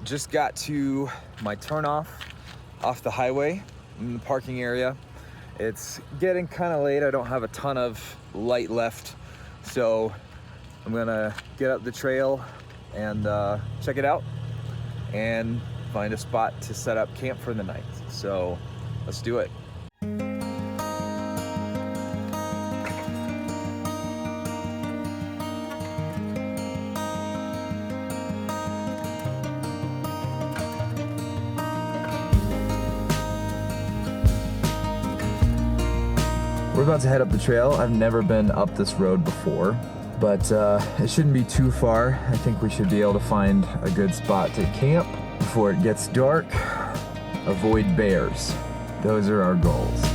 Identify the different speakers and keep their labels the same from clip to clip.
Speaker 1: just got to my turnoff off the highway in the parking area. It's getting kind of late. I don't have a ton of light left, so I'm gonna get up the trail and check it out and find a spot to set up camp for the night. So let's do it. We're about to head up the trail. I've never been up this road before, but it shouldn't be too far. I think we should be able to find a good spot to camp before it gets dark. Avoid bears. Those are our goals.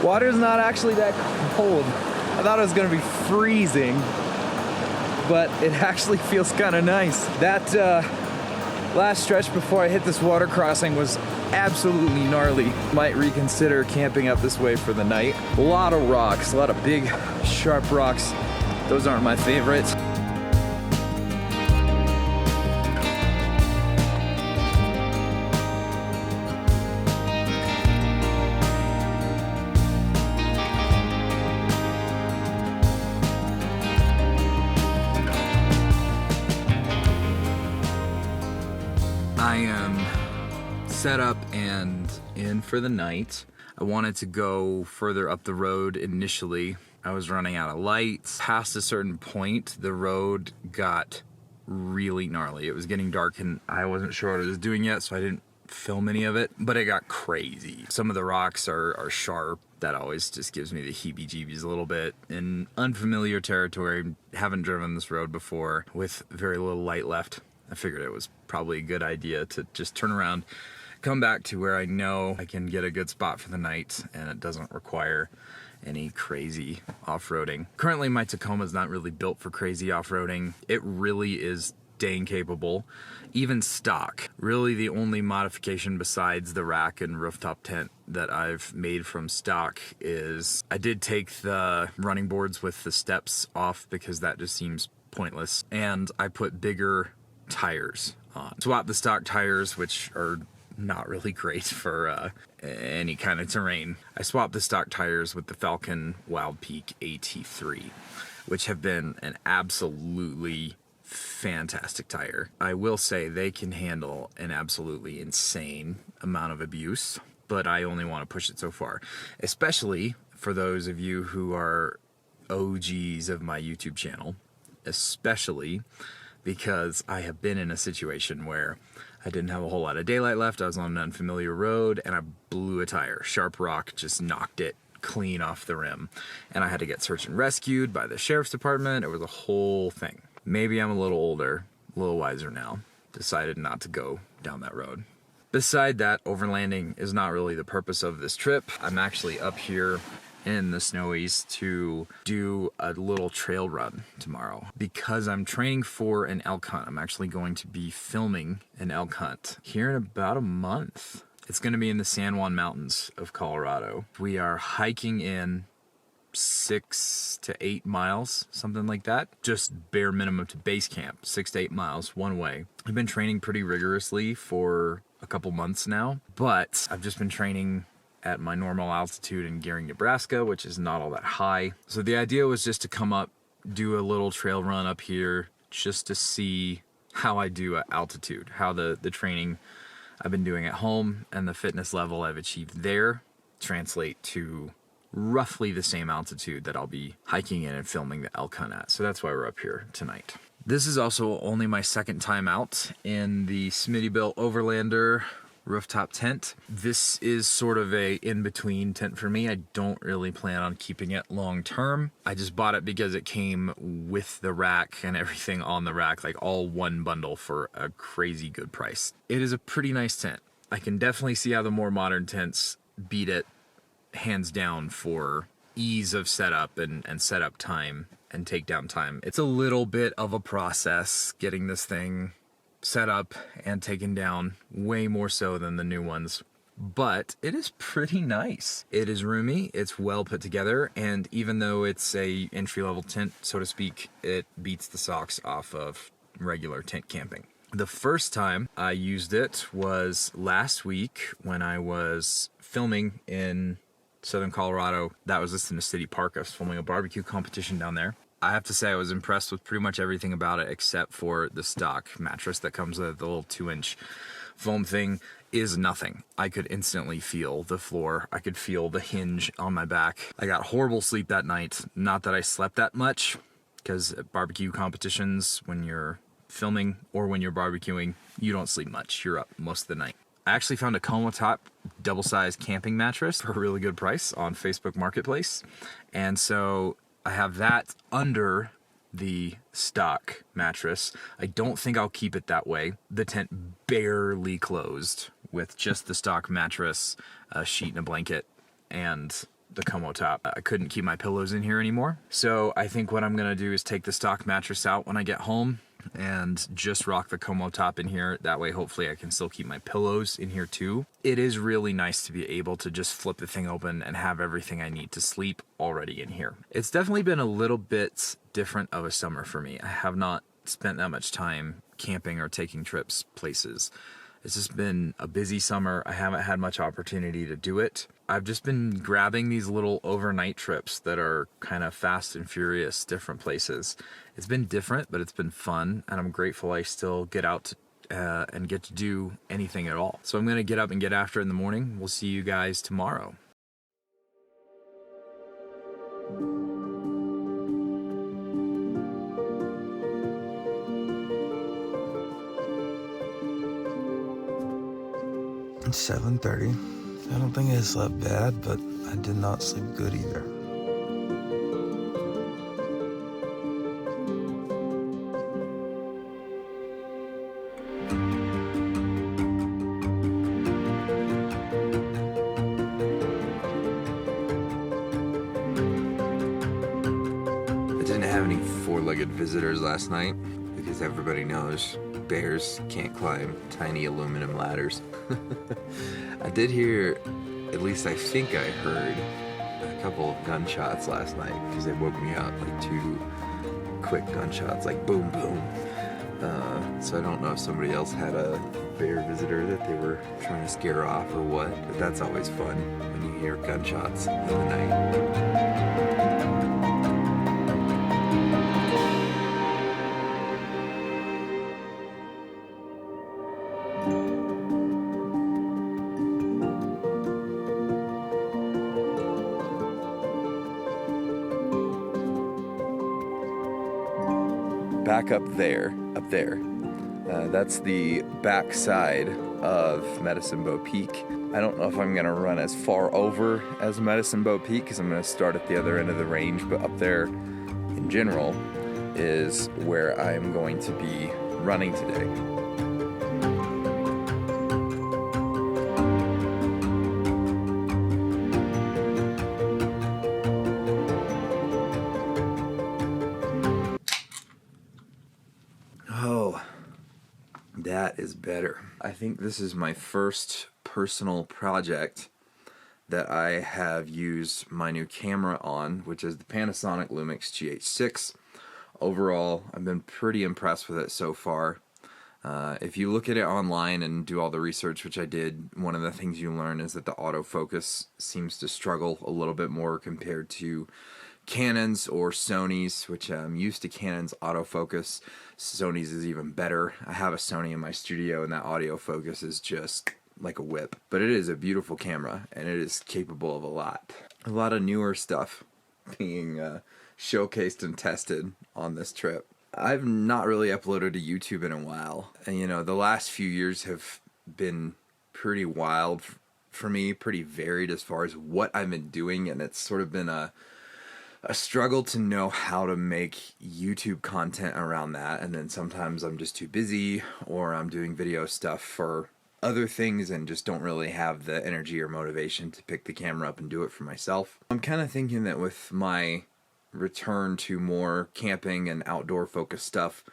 Speaker 1: Water's not actually that cold. I thought it was gonna be freezing, but it actually feels kind of nice. That last stretch before I hit this water crossing was absolutely gnarly. Might reconsider camping up this way for the night. A lot of rocks, a lot of big, sharp rocks. Those aren't my favorites. I am set up and in for the night. I wanted to go further up the road initially. I was running out of lights. Past a certain point, the road got really gnarly. It was getting dark and I wasn't sure what I was doing yet, so I didn't film any of it, but it got crazy. Some of the rocks are sharp. That always just gives me the heebie-jeebies a little bit. In unfamiliar territory, haven't driven this road before with very little light left. I figured it was probably a good idea to just turn around, come back to where I know I can get a good spot for the night and it doesn't require any crazy off-roading. Currently my Tacoma's not really built for crazy off-roading. It really is dang capable. Even stock, really the only modification besides the rack and rooftop tent that I've made from stock is I did take the running boards with the steps off because that just seems pointless, and I put bigger tires on. Swap the stock tires, which are not really great for any kind of terrain. I swapped the stock tires with the Falken Wildpeak AT3, which have been an absolutely fantastic tire. I will say they can handle an absolutely insane amount of abuse, but I only want to push it so far, especially for those of you who are OGs of my YouTube channel, especially because I have been in a situation where I didn't have a whole lot of daylight left. I was on an unfamiliar road and I blew a tire. Sharp rock just knocked it clean off the rim. And I had to get search and rescued by the sheriff's department. It was a whole thing. Maybe I'm a little older, a little wiser now. Decided not to go down that road. Beside that, overlanding is not really the purpose of this trip. I'm actually up here in the Snowies to do a little trail run tomorrow. Because I'm training for an elk hunt, I'm actually going to be filming an elk hunt here in about a month. It's going to be in the San Juan Mountains of Colorado. We are hiking in 6 to 8 miles, something like that. Just bare minimum to base camp, 6 to 8 miles one way. I've been training pretty rigorously for a couple months now, but I've just been training at my normal altitude in Gering, Nebraska, which is not all that high. So the idea was just to come up, do a little trail run up here, just to see how I do at altitude, how the training I've been doing at home and the fitness level I've achieved there translate to roughly the same altitude that I'll be hiking in and filming the elk hunt at. So that's why we're up here tonight. This is also only my second time out in the Smittybilt Overlander rooftop tent. This is sort of a in-between tent for me. I don't really plan on keeping it long term. I just bought it because it came with the rack and everything on the rack, like all one bundle for a crazy good price. It is a pretty nice tent. I can definitely see how the more modern tents beat it hands down for ease of setup and setup time and takedown time. It's a little bit of a process getting this thing set up and taken down, way more so than the new ones, but it is pretty nice. It is roomy, it's well put together, and even though it's a entry-level tent, so to speak, it beats the socks off of regular tent camping. The first time I used it was last week when I was filming in Southern Colorado. That was just in a city park. I was filming a barbecue competition down there. I have to say I was impressed with pretty much everything about it except for the stock mattress that comes with the little 2-inch foam thing is nothing. I could instantly feel the floor. I could feel the hinge on my back. I got horrible sleep that night. Not that I slept that much, because at barbecue competitions, when you're filming or when you're barbecuing, you don't sleep much. You're up most of the night. I actually found a Comotop double-sized camping mattress for a really good price on Facebook Marketplace. And so I have that under the stock mattress. I don't think I'll keep it that way. The tent barely closed with just the stock mattress, a sheet and a blanket, and the Comotop. I couldn't keep my pillows in here anymore. So I think what I'm gonna do is take the stock mattress out when I get home and just rock the Comotop in here. That way, hopefully I can still keep my pillows in here too. It is really nice to be able to just flip the thing open and have everything I need to sleep already in here. It's definitely been a little bit different of a summer for me. I have not spent that much time camping or taking trips places. It's just been a busy summer. I haven't had much opportunity to do it. I've just been grabbing these little overnight trips that are kind of fast and furious, different places. It's been different, but it's been fun, and I'm grateful I still get out and get to do anything at all. So I'm gonna get up and get after it in the morning. We'll see you guys tomorrow.
Speaker 2: It's 7:30. I don't think I slept bad, but I did not sleep good either.
Speaker 3: I didn't have any four-legged visitors last night because everybody knows bears can't climb tiny aluminum ladders. I did hear, at least I think I heard, a couple of gunshots last night because they woke me up, like 2 quick gunshots, like boom, boom. So I don't know if somebody else had a bear visitor that they were trying to scare off or what, but that's always fun when you hear gunshots in the night. Back up there, that's the back side of Medicine Bow Peak. I don't know if I'm gonna run as far over as Medicine Bow Peak because I'm gonna start at the other end of the range, but up there in general is where I'm going to be running today. That is better. I think this is my first personal project that I have used my new camera on, which is the Panasonic Lumix GH6. Overall, I've been pretty impressed with it so far. If you look at it online and do all the research, which I did, one of the things you learn is that the autofocus seems to struggle a little bit more compared to Canon's or Sony's, which I'm used to Canon's autofocus. Sony's is even better. I have a Sony in my studio and that audio focus is just like a whip. But it is a beautiful camera and it is capable of a lot. A lot of newer stuff being showcased and tested on this trip. I've not really uploaded to YouTube in a while. And, you know, the last few years have been pretty wild for me, pretty varied as far as what I've been doing. And it's sort of been a struggle to know how to make YouTube content around that. And then sometimes I'm just too busy, or I'm doing video stuff for other things and just don't really have the energy or motivation to pick the camera up and do it for myself. I'm kind of thinking that with my return to more camping and outdoor focused stuff,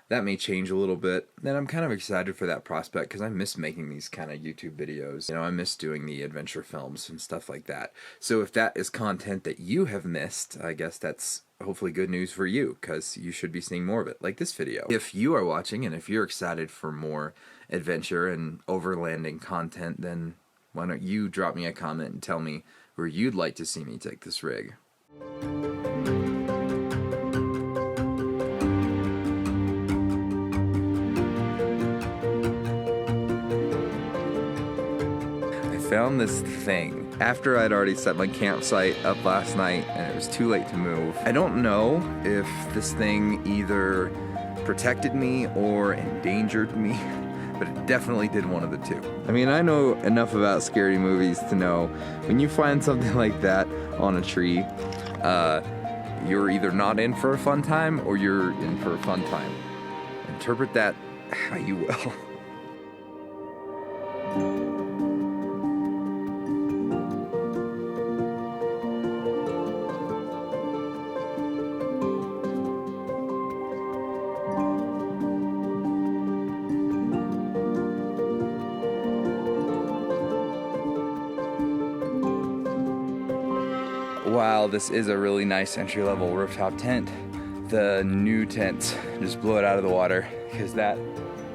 Speaker 3: that may change a little bit. And I'm kind of excited for that prospect because I miss making these kind of YouTube videos. You know, I miss doing the adventure films and stuff like that. So if that is content that you have missed, I guess that's hopefully good news for you, because you should be seeing more of it, like this video. If you are watching and if you're excited for more adventure and overlanding content, then why don't you drop me a comment and tell me where you'd like to see me take this rig. I found this thing after I'd already set my campsite up last night and it was too late to move. I don't know if this thing either protected me or endangered me, but it definitely did one of the two. I mean, I know enough about scary movies to know when you find something like that on a tree, you're either not in for a fun time or you're in for a fun time. Interpret that how you will. While this is a really nice entry-level rooftop tent, the new tent just blew it out of the water because that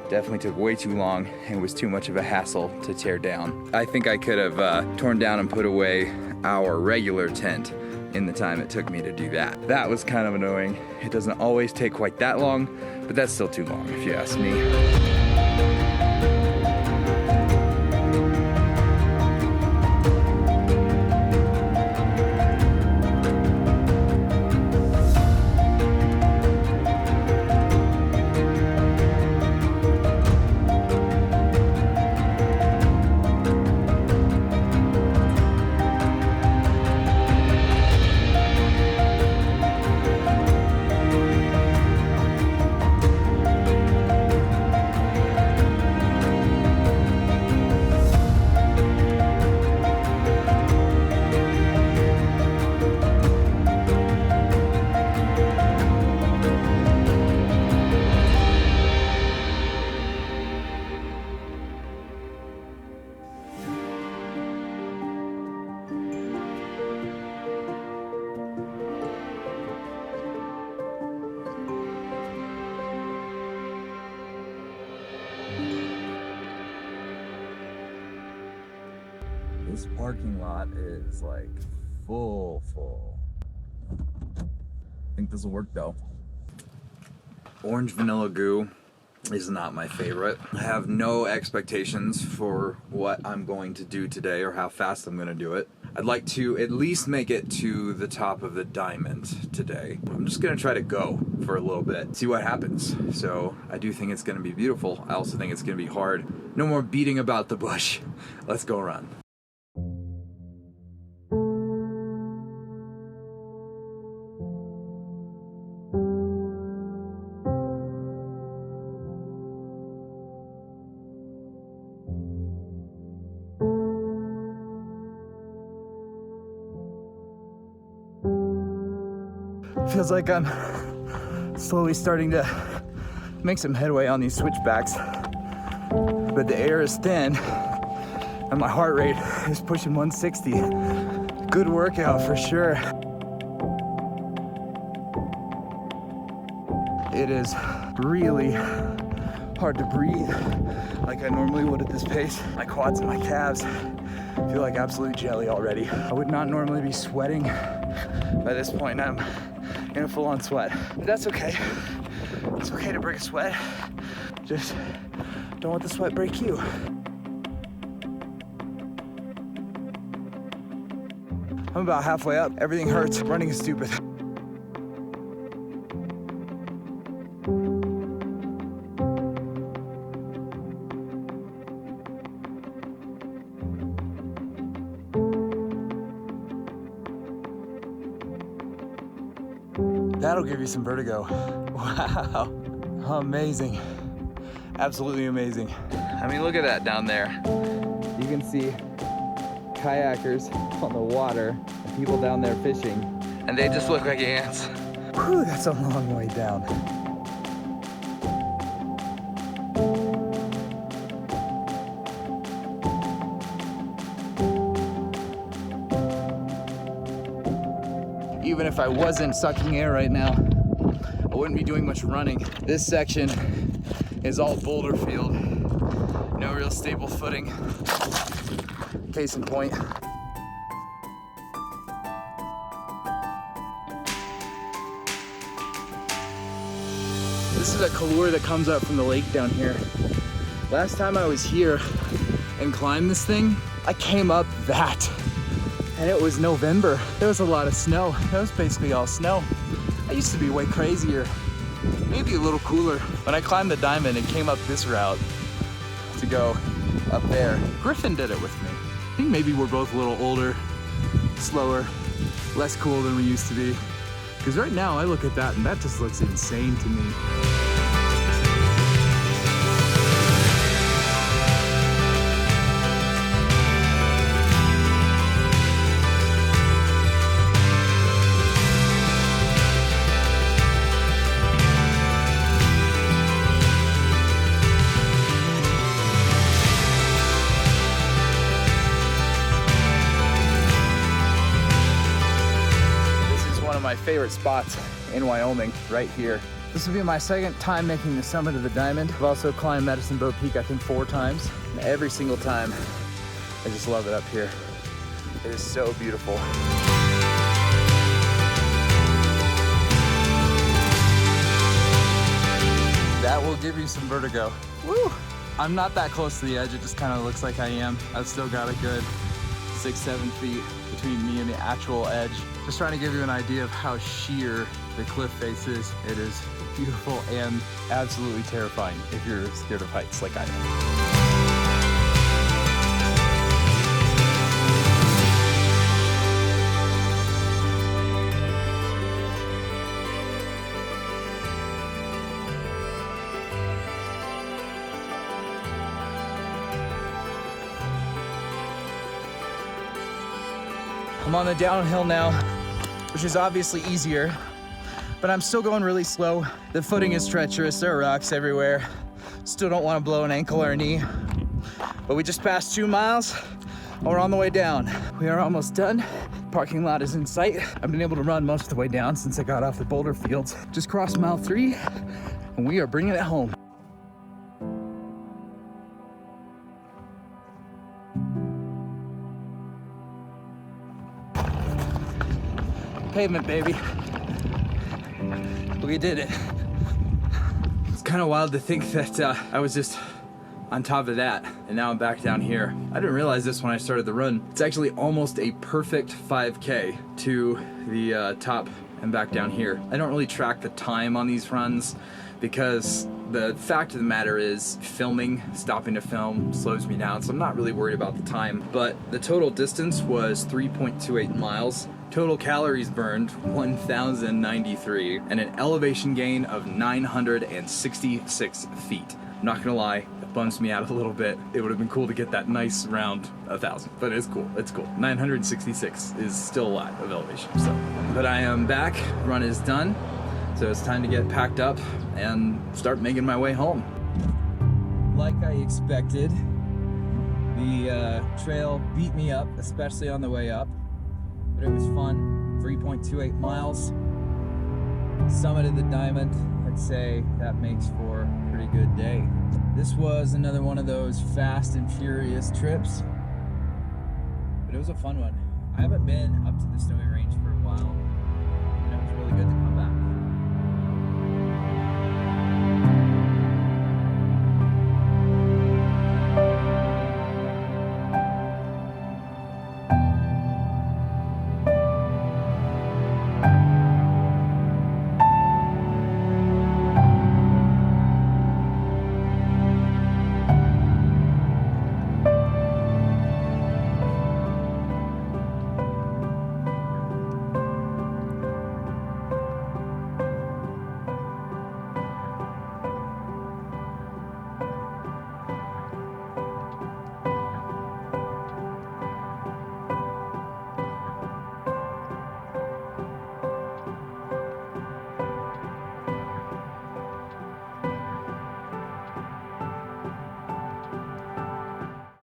Speaker 3: definitely took way too long and was too much of a hassle to tear down. I think I could have torn down and put away our regular tent in the time it took me to do that. That was kind of annoying. It doesn't always take quite that long, but that's still too long if you ask me. This parking lot is like full. I think this will work though. Orange vanilla goo is not my favorite. I have no expectations for what I'm going to do today or how fast I'm going to do it. I'd like to at least make it to the top of the diamond today. I'm just going to try to go for a little bit, see what happens. So I do think it's going to be beautiful. I also think it's going to be hard. No more beating about the bush. Let's go run. Feels like I'm slowly starting to make some headway on these switchbacks, but the air is thin and my heart rate is pushing 160. Good workout for sure. It is really hard to breathe like I normally would at this pace. My quads and my calves feel like absolute jelly already. I would not normally be sweating by this point. I'm in a full-on sweat, but that's okay. It's okay to break a sweat. Just don't let the sweat break you. I'm about halfway up. Everything hurts. Running is stupid.
Speaker 2: That'll give you some vertigo. Wow, amazing. Absolutely amazing.
Speaker 1: I mean, look at that down there. You can see kayakers on the water and people down there fishing, and they just look like ants.
Speaker 2: Whew, that's a long way down. Even if I wasn't sucking air right now, I wouldn't be doing much running. This section is all boulder field. No real stable footing. Case in point. This is a couloir that comes up from the lake down here. Last time I was here and climbed this thing, I came up that. And it was November. There was a lot of snow. It was basically all snow. I used to be way crazier, maybe a little cooler. When I climbed the Diamond and came up this route to go up there, Griffin did it with me. I think maybe we're both a little older, slower, less cool than we used to be. Because right now I look at that and that just looks insane to me. My favorite spots in Wyoming, right here. This will be my second time making the summit of the Diamond. I've also climbed Medicine Bow Peak, I think 4 times. And every single time, I just love it up here. It is so beautiful. That will give you some vertigo. Woo! I'm not that close to the edge, it just kind of looks like I am. I've still got a good 6-7 feet between me and the actual edge. Just trying to give you an idea of how sheer the cliff face is. It is beautiful and absolutely terrifying if you're scared of heights like I am. I'm on the downhill now, which is obviously easier, but I'm still going really slow. The footing is treacherous, there are rocks everywhere. Still don't want to blow an ankle or a knee, but we just passed 2 miles and we're on the way down. We are almost done. Parking lot is in sight. I've been able to run most of the way down since I got off the boulder fields. Just crossed mile 3 and we are bringing it home. Pavement, baby. We did it. It's kind of wild to think that I was just on top of that and now I'm back down here. I didn't realize this when I started the run. It's actually almost a perfect 5K to the top and back down here. I don't really track the time on these runs because the fact of the matter is stopping to film slows me down, so I'm not really worried about the time. But the total distance was 3.28 miles. Total calories burned 1,093 and an elevation gain of 966 feet. I'm not gonna lie, it bums me out a little bit. It would have been cool to get that nice round 1,000, but it's cool, it's cool. 966 is still a lot of elevation, so. But I am back, run is done, so it's time to get packed up and start making my way home. Like I expected, the trail beat me up, especially on the way up. But it was fun. 3.28 miles. Summit of the Diamond. I'd say that makes for a pretty good day. This was another one of those fast and furious trips, but it was a fun one. I haven't been up to the Snowy Range for a while, and it was really good to